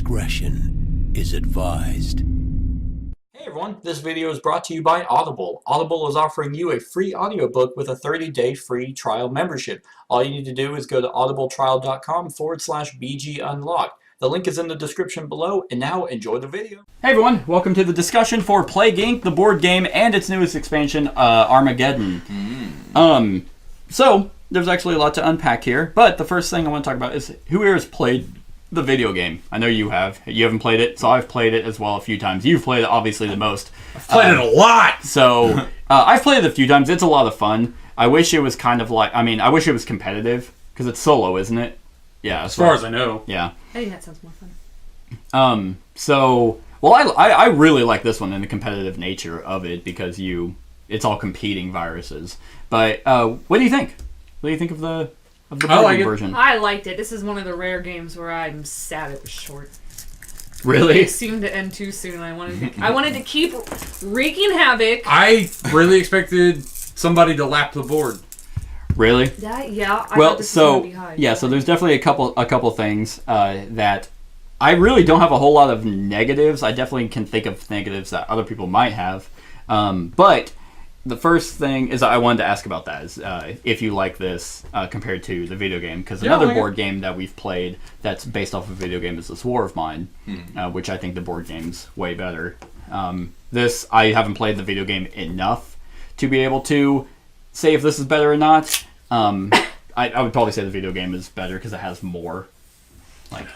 discretion is advised. Hey everyone, this video is brought to you by Audible. Audible is offering you a free audiobook with a 30-day free trial membership. All you need to do is go to audibletrial.com/BGUnlocked. The link is in the description below, and now enjoy the video. Hey everyone, welcome to the discussion for Plague Inc., the board game, and its newest expansion, Armageddon. So, there's actually a lot to unpack here, but the first thing I want to talk about is who here has played the video game. I know you have. You haven't played it, so I've played it as well a few times. You've played it obviously the most. I've played it a lot! So, I've played it a few times. It's a lot of fun. I wish it was kind of like, I wish it was competitive, because it's solo, isn't it? Yeah. As far as I know. Yeah. I think that sounds more fun. I really like this one and the competitive nature of it because it's all competing viruses. But what do you think? What do you think of the board version? I liked it. This is one of the rare games where I'm sad it was short. Really? It seemed to end too soon. I wanted to keep wreaking havoc. I really expected somebody to lap the board. Really? Yeah. So there's definitely a couple things that I really don't have a whole lot of negatives. I definitely can think of negatives that other people might have. But the first thing is I wanted to ask about that is if you like this compared to the video game, because another board game that we've played that's based off of a video game is This War of Mine, which I think the board game's way better. This, I haven't played the video game enough to be able to say if this is better or not. I would probably say the video game is better because it has more.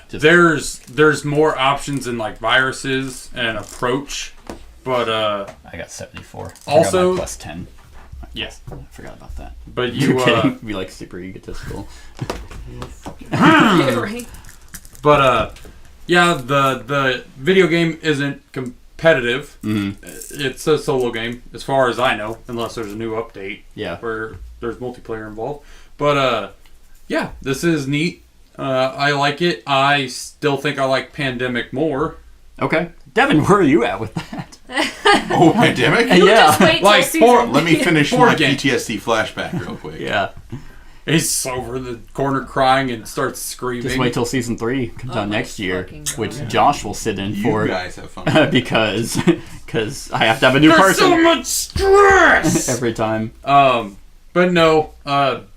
There's more options in like viruses and approach, but I got 74. Also, plus 10. Yes, I forgot about that. But you be like super egotistical. Right. But yeah, the video game isn't competitive. It's a solo game, as far as I know, unless there's a new update. Yeah. Where there's multiplayer involved. But yeah, this is neat. I like it. I still think I like Pandemic more. Okay. Devin, where are you at with that? Oh, Pandemic? Yeah. Just wait till season. Let me finish my PTSD flashback real quick. Yeah. He's over in the corner crying and starts screaming. Just wait till season 3 comes out next year, which Josh will sit in for. You guys have fun. because I have to have a new person. There's so much stress! Every time. But no,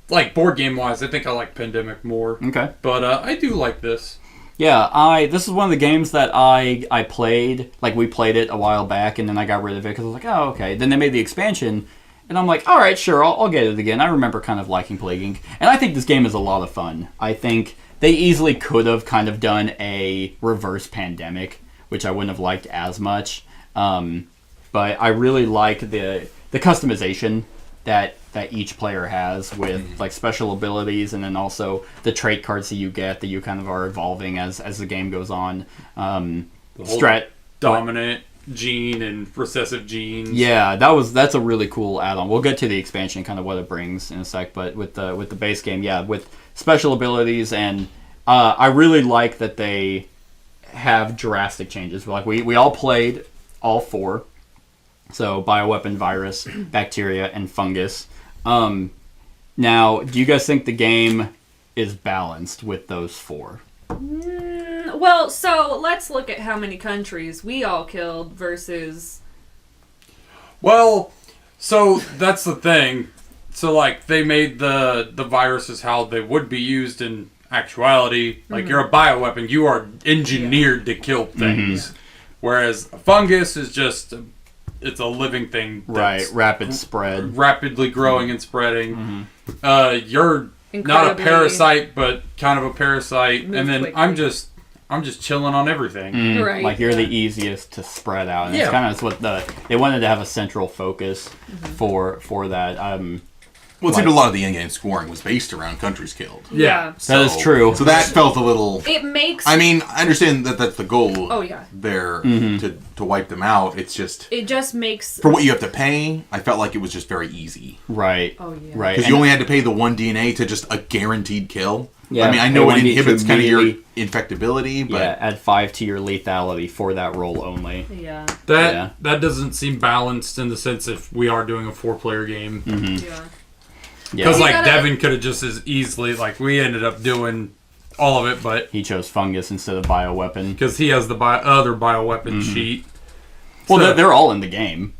like board game wise, I think I like Pandemic more. Okay. But I do like this. Yeah, this is one of the games that I played, like we played it a while back, and then I got rid of it because I was like, oh, okay. Then they made the expansion, and I'm like, all right, sure, I'll get it again. I remember kind of liking Plague Inc. And I think this game is a lot of fun. I think they easily could have kind of done a reverse Pandemic, which I wouldn't have liked as much. But I really like the customization that each player has with like special abilities, and then also the trait cards that you get that you kind of are evolving as the game goes on. Dominant gene and recessive genes. Yeah, that's a really cool add-on. We'll get to the expansion, kind of what it brings in a sec, but with the base game, yeah, with special abilities, and I really like that they have drastic changes. Like we all played all 4. So, bioweapon, virus, bacteria, and fungus. Now, do you guys think the game is balanced with those 4? Well, so let's look at how many countries we all killed versus... Well, so that's the thing. So, like, they made the viruses how they would be used in actuality. Like, you're a bioweapon. You are engineered to kill things. Whereas a fungus is just... It's a living thing. Right, rapid spread. Rapidly growing and spreading. You're not a parasite, but kind of a parasite. And then quickly. I'm just chilling on everything. Right. Like you're the easiest to spread out. And it's kind of what they wanted to have a central focus for that. Well, it seemed a lot of the in-game scoring was based around countries killed. Yeah. That is true. So that felt a little... It makes... I mean, I understand that that's the goal. Oh, yeah. There to wipe them out. It's just... It just makes... For what you have to pay, I felt like it was just very easy. Right. Oh, yeah. Right. Because you only had to pay the 1 DNA to just a guaranteed kill. Yeah. I mean, I know it inhibits kind of your infectability, but... Yeah, add 5 to your lethality for that roll only. Yeah. That doesn't seem balanced in the sense if we are doing a 4-player game. Yeah. Because, like, Devin could have just as easily... Like, we ended up doing all of it, but He chose fungus instead of bioweapon. because he has the other bioweapon sheet. Well, So- they're all in the game.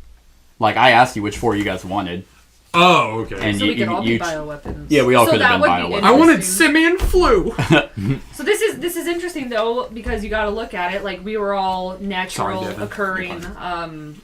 Like, I asked you which 4 you guys wanted. Oh, okay. And So we could all be you- bioweapons. Yeah, we all So could have that been would be bioweapons. I wanted interesting. simian flu. So this is interesting though, because you got to look at it like we were all natural Sorry, Devin. occurring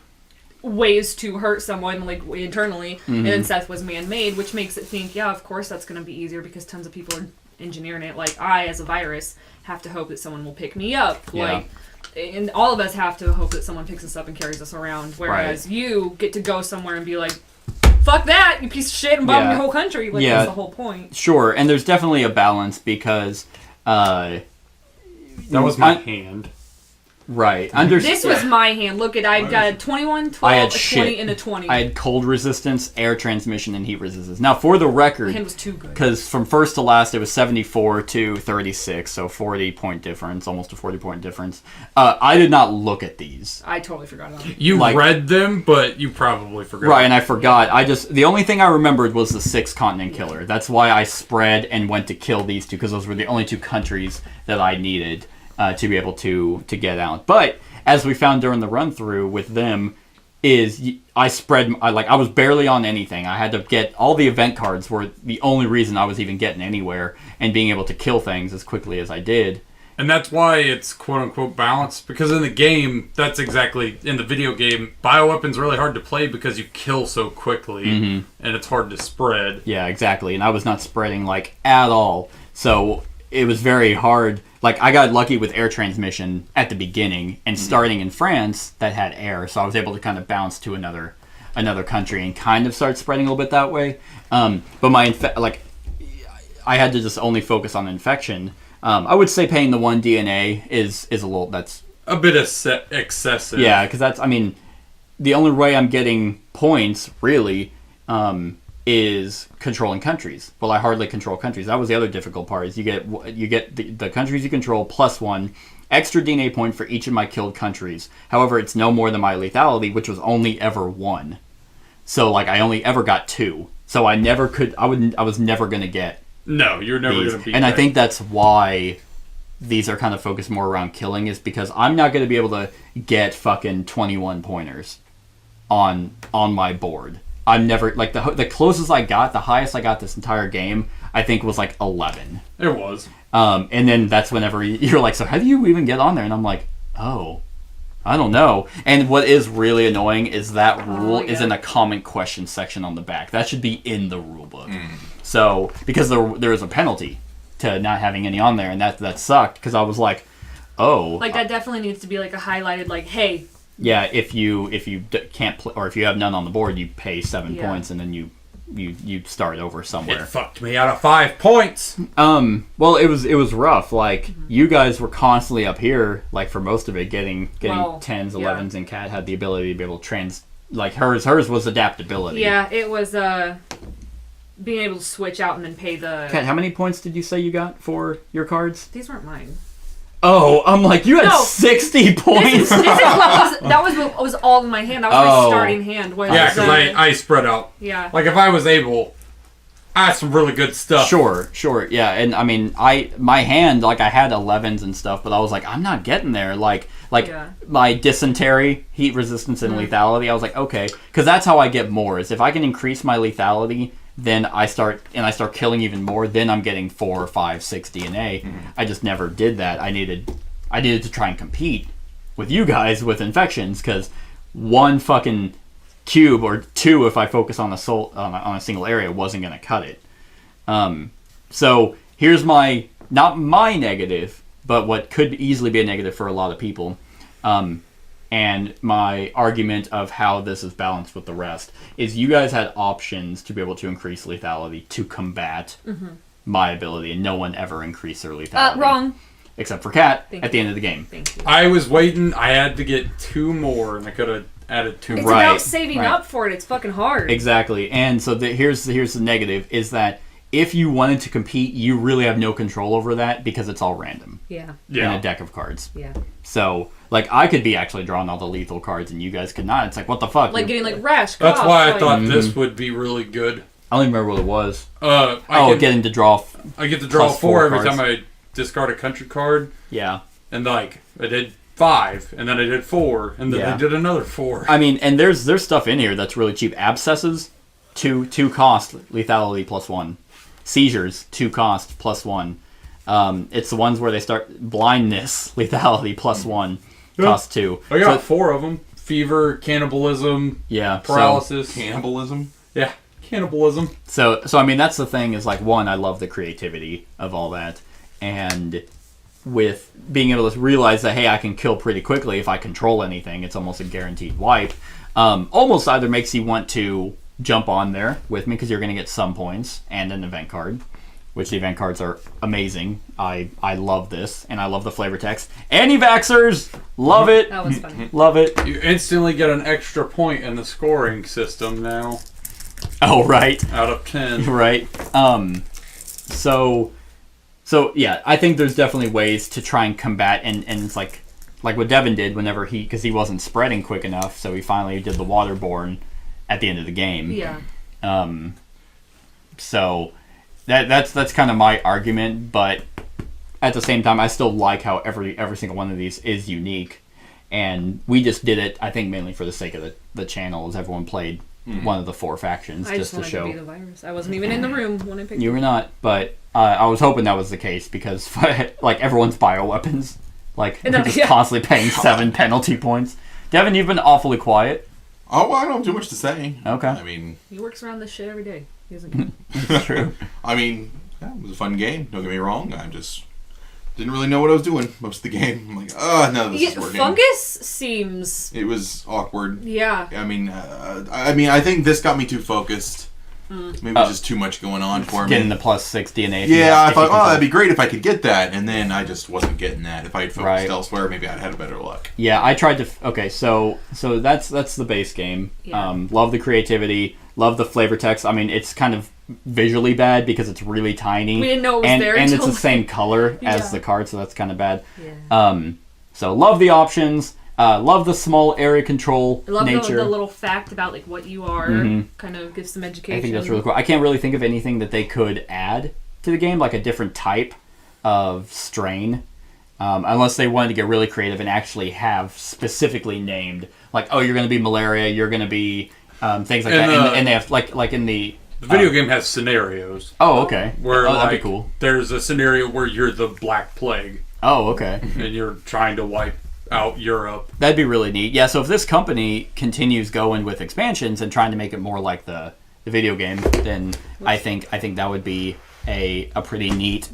ways to hurt someone like internally, and then Seth was man-made, which makes it think, yeah, of course that's going to be easier because tons of people are engineering it. Like I, as a virus, have to hope that someone will pick me up. Yeah. Like, and all of us have to hope that someone picks us up and carries us around. Whereas you get to go somewhere and be like, fuck that, you piece of shit, and bomb Yeah. your whole country. Like, Yeah. that's the whole point. Sure, and there's definitely a balance because, That was my I- hand. right. This was my hand. Look at, I got a 21, 12, I had a 20, shit. and a 20. I had cold resistance, air transmission, and heat resistance. Now, for the My record, hand was too good. because from first to last it was 74 to 36, so 40-point difference, almost a 40-point difference. I did not look at these. I totally forgot about it. You Like- read them, but you probably forgot. Right, and I forgot. The only thing I remembered was the 6-continent killer. That's why I spread and went to kill these two, because those were the only 2 countries that I needed to be able to get out. But as we found during the run through with them, I was barely on anything. I had to get all the event cards were the only reason I was even getting anywhere and being able to kill things as quickly as I did. And that's why it's quote unquote balanced, because in the game, that's exactly, in the video game, bioweapon's really hard to play because you kill so quickly, and it's hard to spread. Yeah, exactly. And I was not spreading like at all. So it was very hard. Like I got lucky with air transmission at the beginning, and starting in France that had air, so I was able to kind of bounce to another country and kind of start spreading a little bit that way. But I had to just only focus on infection. I would say paying the 1 DNA is a little, that's A bit excessive. yeah, because that's, I mean, the only way I'm getting points really is controlling countries. Well, I hardly control countries. That was the other difficult part. Is you get the countries you control plus 1 extra DNA point for each of my killed countries. However, it's no more than my lethality, which was only ever 1. So like I only ever got 2. So I never could. I was never gonna get No, you're never these. going to beat And I that. think that's why these are kind of focused more around killing, is because I'm not going to be able to get fucking 21 pointers on my board. I'm never, like, the closest I got, the highest I got this entire game, I think was like 11. It was. And then that's whenever you're like, so how do you even get on there? And I'm like, oh, I don't know. And what is really annoying is that rule is in the comment question section on the back. That should be in the rule book. So, because there is a penalty to not having any on there, and that sucked, because I was like, oh. Like, that definitely needs to be, like, a highlighted, like, hey. Yeah, if you can't play, or if you have none on the board, you pay 7 Yeah. points, and then you start over It somewhere. fucked me out of 5 points. Well, it was rough. Like, you guys were constantly up here, like, for most of it, getting Well, 10s, yeah. 11s, and Kat had the ability to be able to like, hers was adaptability. Yeah, it was, being able to switch out and then pay the... Kat, how many points did you say you got for your cards? These weren't mine. Oh, I'm like, you had No. 60 points. This is what was all in my hand. That was my Oh. starting hand. Was, Yeah, because I spread out. Yeah. Like, if I was able, I had some really good stuff. Sure, yeah, and I mean, my hand, like, I had 11s and stuff, but I was like, I'm not getting there. Like Yeah. my dysentery, heat resistance, and lethality, I was like, okay, because that's how I get more. Is if I can increase my lethality, then I start killing even more. Then I'm getting 4, 5, 6 DNA. I just never did that. I needed to try and compete with you guys with infections, because 1 fucking cube or 2 if I focus on on a single area wasn't going to cut it. So here's not my negative, but what could easily be a negative for a lot of people, and my argument of how this is balanced with the rest is you guys had options to be able to increase lethality to combat my ability, and no one ever increased their lethality. Wrong. Except for Kat Thank at the end of the game. Thank you. I was waiting. I had to get 2 more, and I could have added 2 It's more. Right, about saving right. up for it. It's fucking hard. Exactly. And so here's the negative, is that if you wanted to compete, you really have no control over that, because it's all random Yeah. in Yeah. a deck of cards. Yeah. So, like, I could be actually drawing all the lethal cards, and you guys could not. It's like, what the fuck? Like getting, like, rash, That's cough, why I like- thought this would be really good. I don't even remember what it was. I Getting to draw. I get to draw plus 4 every cards. time I discard a country card, Yeah. and like I did 5, and then I did 4, and then Yeah. I did another 4. I mean, and there's stuff in here that's really cheap. Abscesses, 2 cost, lethality +1. Seizures, 2 cost +1. It's the ones where they start blindness, lethality +1, cost 2. I got 4 of them: fever, cannibalism, Yeah. paralysis. Cannibalism. Yeah, cannibalism. So I mean, that's the thing is like, one, I love the creativity of all that, and with being able to realize that, hey, I can kill pretty quickly if I control anything. It's almost a guaranteed wipe. Almost either makes you want to jump on there with me because you're going to get some points and an event card, which the event cards are amazing. I love this, and I love the flavor text. Anti-Vaxxers! Love it! That was funny. Love it. You instantly get an extra point in the scoring system now, Oh, right. out of 10. Right. So yeah, I think there's definitely ways to try and combat, and it's like what Devin did whenever because he wasn't spreading quick enough, so he finally did the waterborne at the end of the game. Yeah. So that's kind of my argument, but at the same time, I still like how every single one of these is unique, and we just did it, I think, mainly for the sake of the channel, as everyone played one of the 4 factions I just just to wanted show. to be the virus. I wasn't even in the room when I picked You it. were not, but I was hoping that was the case because like everyone's bioweapons, like And they're then- just yeah. constantly paying 7 penalty points. Devin, you've been awfully quiet. Oh, well, I don't have too much to say. Okay. I mean, He works around this shit every day. He doesn't. It's true. I mean, yeah, it was a fun game. Don't get me wrong. I just didn't really know what I was doing most of the game. I'm like, oh, no, this is working. Fungus seems. It was awkward. Yeah. I mean, I think this got me too focused. Maybe just too much going on for me. Getting the +6 DNA. Yeah, I if thought, you can- that'd be great if I could get that, and then I just wasn't getting that. If I had focused Right. elsewhere, maybe I'd had better luck. Yeah, I tried to. Okay, so that's the base game. Yeah. Love the creativity. Love the flavor text. I mean, it's kind of visually bad because it's really tiny. We didn't know it was and, there and it's until, the same color Yeah. as the card, so that's kind of bad. Yeah. So love the options. Love the small area control I love nature. the little fact about like what you are. Mhm. Kind of gives some education. I think that's really cool. I can't really think of anything that they could add to the game, like a different type of strain, unless they wanted to get really creative and actually have specifically named, like, oh, you're going to be malaria, you're going to be things like that, and they have like in the video game has scenarios. Oh, okay. Where oh, like that'd be cool. there's a scenario where you're the Black Plague Oh, okay. and you're trying to wipe out Europe. That'd be really neat. Yeah, so if this company continues going with expansions and trying to make it more like the video game, then I think that would be a pretty neat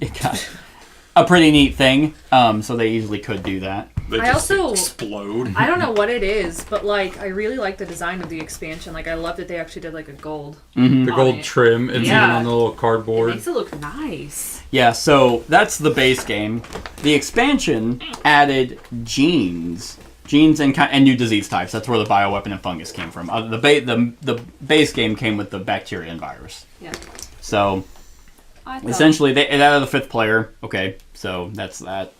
thing. So they easily could do that. They I just also- explode. I don't know what it is, but like I really like the design of the expansion. Like I love that they actually did like a gold. Mm-hmm. The on gold it. trim. It's Yeah. even on the little It cardboard. makes it look nice. Yeah, so that's the base game. The expansion added genes and new disease types. That's where the bioweapon and fungus came from. The base game came with the bacteria and virus. Yeah. So I thought- essentially, they added the 5th player. Okay, so that's that.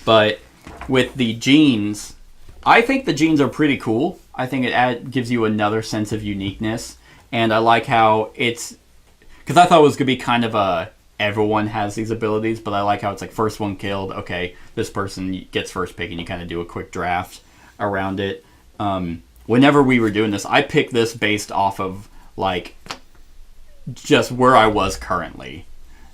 But with the genes, I think the genes are pretty cool. I think it gives you another sense of uniqueness, and I like how it's because I thought it was gonna be kind of everyone has these abilities, but I like how it's like first one killed. Okay, this person gets first pick, and you kind of do a quick draft around it. Whenever we were doing this, I picked this based off of like just where I was currently,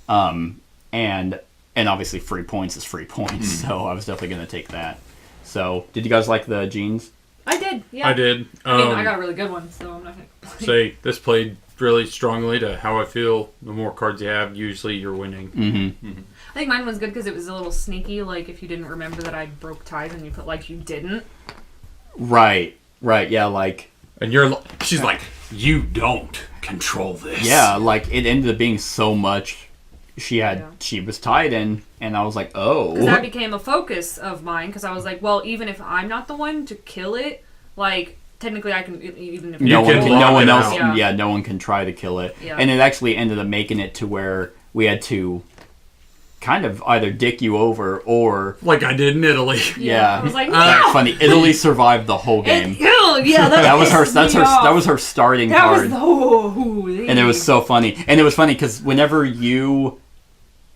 and obviously free points is free points, so I was definitely gonna take that. So, did you guys like the genes? I did. Yeah. I did. I mean, I got a really good one, so I'm not gonna complain. Say this played really strongly to how I feel. The more cards you have, usually you're winning. Mm-hmm. I think mine was good because it was a little sneaky. Like if you didn't remember that I broke ties and you put like you didn't. Right. Yeah. Like. And she's like, you don't control this. Yeah. Like it ended up being so much. She Yeah. was tied in, and I was like, oh. Because that became a focus of mine. Because I was like, well, even if I'm not the one to kill it, like technically I can even if no You one can can. block No one it else. out. Yeah. No one can try to kill it. Yeah. And it actually ended up making it to where we had to kind of either dick you over or. Like I did in Italy. Yeah. I was like, That's no. funny. Italy survived the whole game. Yeah, That was her. That was her starting That card. was the whole. And it was so funny. And it was funny because whenever you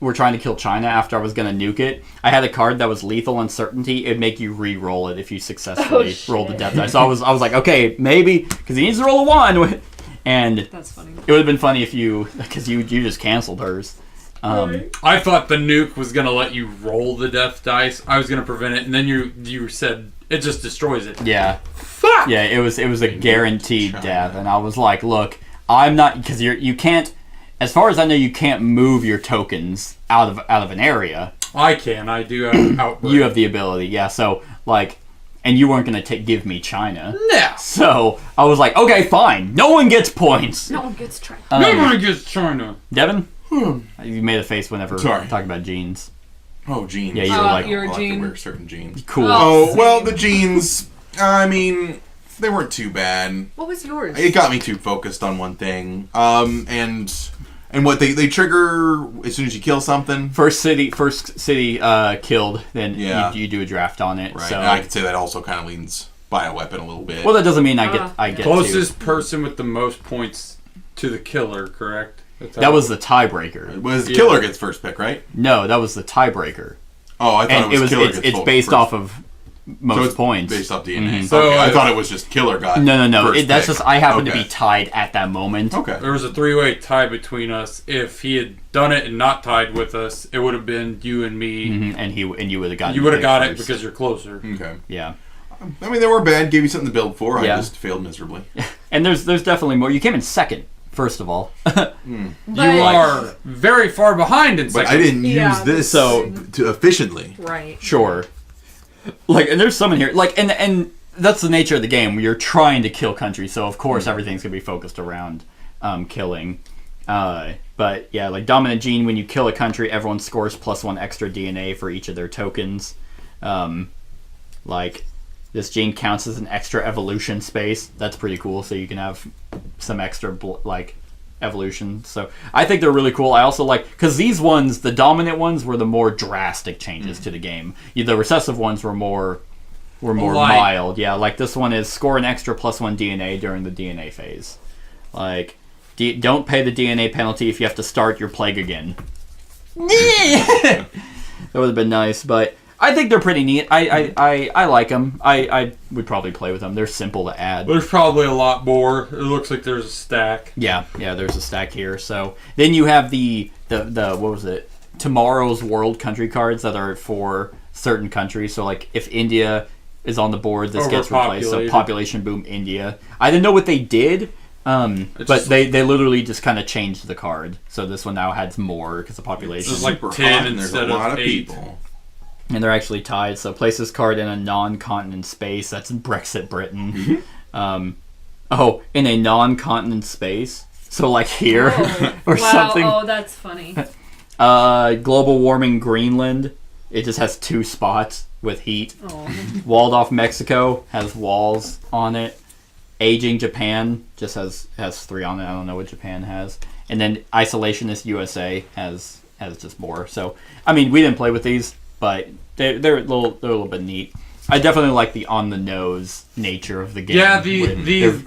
were trying to kill China after I was going to nuke it, I had a card that was lethal uncertainty. It'd make you re-roll it if you successfully rolled the death dice. So I was like, okay, maybe, because he needs to roll a 1. And That's funny. it would have been funny if because you just canceled hers. I thought the nuke was gonna let you roll the death dice. I was gonna prevent it, and then you said it just destroys it. Yeah. Fuck. Yeah, it was a guaranteed death, and I was like, look, I'm not, because you can't, as far as I know, you can't move your tokens out of an area. I can. I do have outbreak. You have the ability, yeah. So like, and you weren't gonna give me China. No. So I was like, okay, fine. No one gets points. No one gets tried. Nobody gets China. Devin, you made a face whenever talking about jeans. Oh, jeans. Yeah, you were like, you're I a like to jean. wear certain jeans. Cool. Oh, well, the jeans, I mean, they weren't too bad. What was yours? It got me too focused on one thing. And what they trigger as soon as you kill something. First city killed, then you do a draft on it. Right. So And I could say that also kind of leans bioweapon a little bit. well, that doesn't mean I get Closest person with the most points to the killer, correct? That was the tiebreaker. It was killer gets first pick, right? No, that was the tiebreaker. Oh, I thought And it was killer gets it's full based first. off of most So it's points. based off DNA. Mhm. So, Okay, I thought it was just killer got No. first That's pick. just I happened to Okay. be tied at that moment. Okay. There was a 3-way tie between us. If he had done it and not tied with us, it would have been you and me. Mhm, and you would have gotten. You would have the got pick it first. because you're closer. Okay. Yeah. I mean, they were bad. Gave you something to build for. Yeah. I just failed miserably. And there's definitely more. You came in second, first of all. You are very far behind in But second. I didn't use Yeah, this so- to efficiently. Right. Sure. Like, and there's some in here. Like, and that's the nature of the game. You're trying to kill countries, so of course everything's gonna be focused around killing. But yeah, like dominant gene. When you kill a country, everyone scores +1 extra DNA for each of their tokens. Like, this gene counts as an extra evolution space. That's pretty cool. So you can have some extra evolution. So I think they're really cool. I also like, because these ones, the dominant ones, were the more drastic changes to the game. The recessive ones were more mild. Yeah, like this one is score an extra +1 DNA during the DNA phase. Like, don't pay the DNA penalty if you have to start your plague again. That would have been nice, but I think they're pretty neat. I like them. I would probably play with them. They're simple to add. There's probably a lot more. It looks like there's a stack. Yeah, there's a stack here. So then you have the what was it? Tomorrow's World country cards that are for certain countries. So like if India is on the board, this gets replaced. So population boom India. I didn't know what they did. But they literally just kind of changed the card. So this one now has more because the population. It's like Super 10 hot, and there's instead a lot of of 8. people. And they're actually tied. So place this card in a non-continent space. That's in Brexit Britain. In a non-continent space. So like here or something. Oh, that's funny. Global warming Greenland. It just has 2 spots with heat. Oh. Walled off Mexico has walls on it. Aging Japan just has 3 on it. I don't know what Japan has. And then isolationist USA has just more. So I mean, we didn't play with these, but they're a little bit neat. I definitely like the on the nose nature of the game. Yeah, the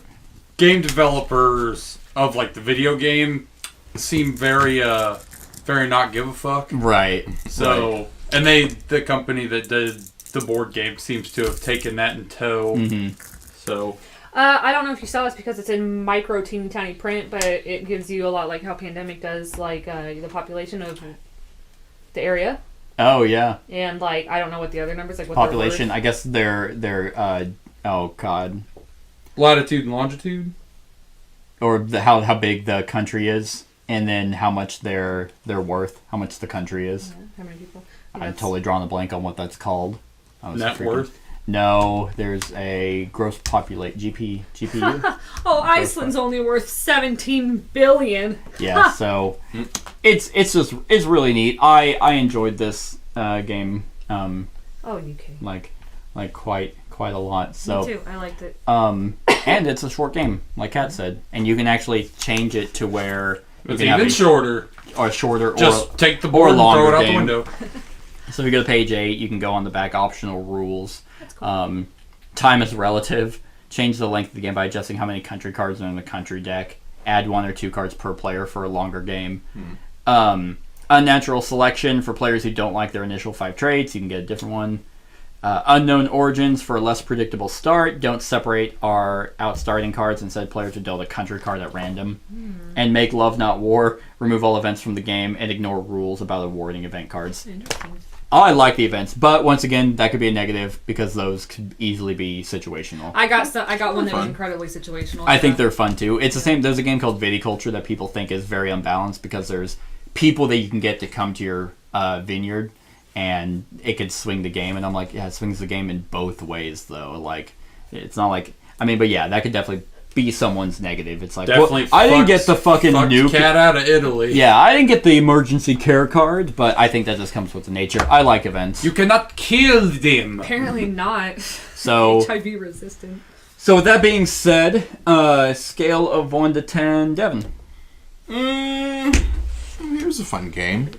game developers of like the video game seem very not give a fuck. Right. So and the company that did the board game seems to have taken that in tow. Mm-hmm. So I don't know if you saw this because it's in micro teeny tiny print, but it gives you a lot like how Pandemic does, like the population of the area. Oh yeah. And like I don't know what the other numbers like. What Population. I guess they're oh god. latitude and longitude, Or how big the country is, and then how much they're worth, how much the country is. Yeah, how many people? I'm totally drawing a blank on what that's called. net worth. No, there's a gross GPU. Oh, Iceland's only worth 17 billion. Yeah, so it's really neat. I enjoyed this game Oh, UK. like quite a lot. So Me too. I liked it. and it's a short game, like Kat said, and you can actually change it to where you It's can have even shorter. or shorter Just take the or board and throw longer it out the game. window. So if you go to page 8, you can go on the back optional rules. That's cool. Time is relative. Change the length of the game by adjusting how many country cards are in the country deck. Add 1 or 2 cards per player for a longer game. Unnatural selection for players who don't like their initial 5 traits. You can get a different one. Unknown origins for a less predictable start. Don't separate our outstarting cards. Instead, players are dealt a country card at random. And make love, not war. Remove all events from the game and ignore rules about awarding event cards. Interesting. I like the events, but once again, that could be a negative because those could easily be situational. I got one that was fun. incredibly situational. I think they're fun too. It's the same. There's a game called Viticulture that people think is very unbalanced because there's people that you can get to come to your vineyard, and it could swing the game. And I'm like, yeah, it swings the game in both ways though. Like, it's not like but yeah, that could definitely be someone's negative. It's like, Definitely I didn't get the fucking new cat out of Italy. Yeah, I didn't get the emergency care card, but I think that just comes with the nature. I like events. You cannot kill them. Apparently not. So HIV resistant. So with that being said, scale of 1 to 10, Devin. It was a fun game.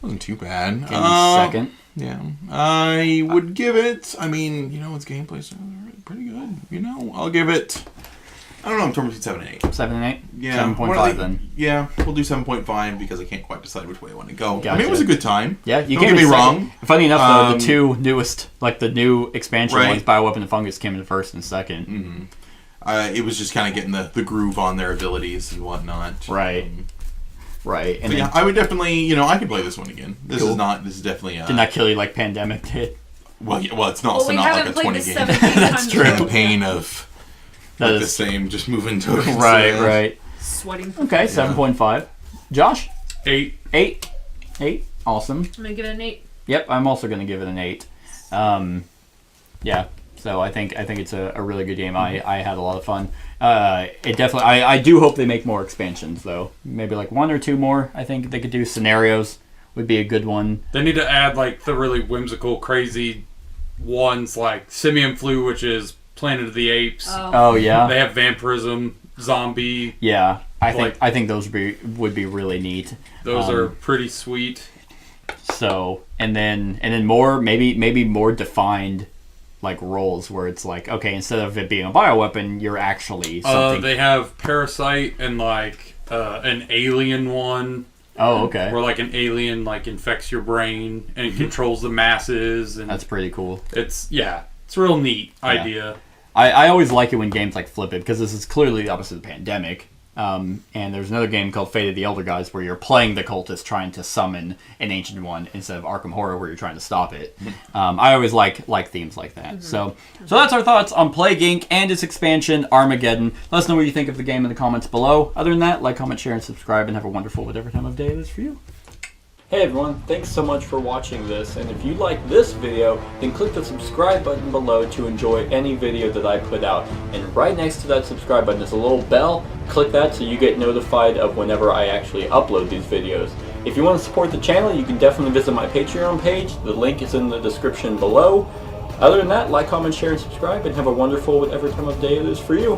Wasn't too bad. Give me a second. Yeah, I would give it. I mean, its gameplay's pretty good. I'll give it. I don't know. I'm torn between 7 and 8. 7 and 8. Yeah, 7.5 then. Yeah, we'll do 7.5 because I can't quite decide which way I want to go. Gotcha. I mean, it was a good time. Yeah, you don't can't get me wrong. Funny enough, though, the two newest, like the new expansion Right. ones, Bioweapon and Fungus, came in first and second. Mm-hmm. It was just kind of getting the groove on their abilities and whatnot. Right. Right. And But yeah, I would definitely. I could play this one again. This Cool. is not. This is definitely. did not kill you like Pandemic did. Well, it's not. Well, So we not like haven't a played 20 the game 17 That's true. campaign of. That The is same, just moving to right. Sweating. Okay, 7.5. Josh? 8. 8. 8. Awesome. I'm gonna give it an 8. Yep, I'm also going to give it an 8. Yeah, so I think it's a really good game. I had a lot of fun. It definitely. I do hope they make more expansions though. Maybe like 1 or 2 more. I think they could do. Scenarios would be a good one. They need to add like the really whimsical, crazy ones like Simian Flu, which is Planet of the Apes. Oh yeah. They have vampirism, zombie. Yeah, I Like- think those would be really neat. Those are pretty sweet. So and then more maybe more defined like roles where it's like, okay, instead of it being a bioweapon, you're actually something. They have Parasite and like an alien one. Oh, okay. Where like an alien like infects your brain and controls the masses, and That's pretty cool. it's a real neat idea. I always like it when games like flip it because this is clearly the opposite of the Pandemic. And there's another game called Fate of the Elder Gods where you're playing the cultist trying to summon an ancient one instead of Arkham Horror where you're trying to stop it. I always like themes like that. So that's our thoughts on Plague Inc. and its expansion, Armageddon. Let us know what you think of the game in the comments below. Other than that, like, comment, share, and subscribe, and have a wonderful whatever time of day it is for you. Hey everyone, thanks so much for watching this, and if you like this video, then click the subscribe button below to enjoy any video that I put out. And right next to that subscribe button is a little bell. Click that so you get notified of whenever I actually upload these videos. If you want to support the channel, you can definitely visit my Patreon page. The link is in the description below. Other than that, like, comment, share, and subscribe, and have a wonderful whatever time of day it is for you.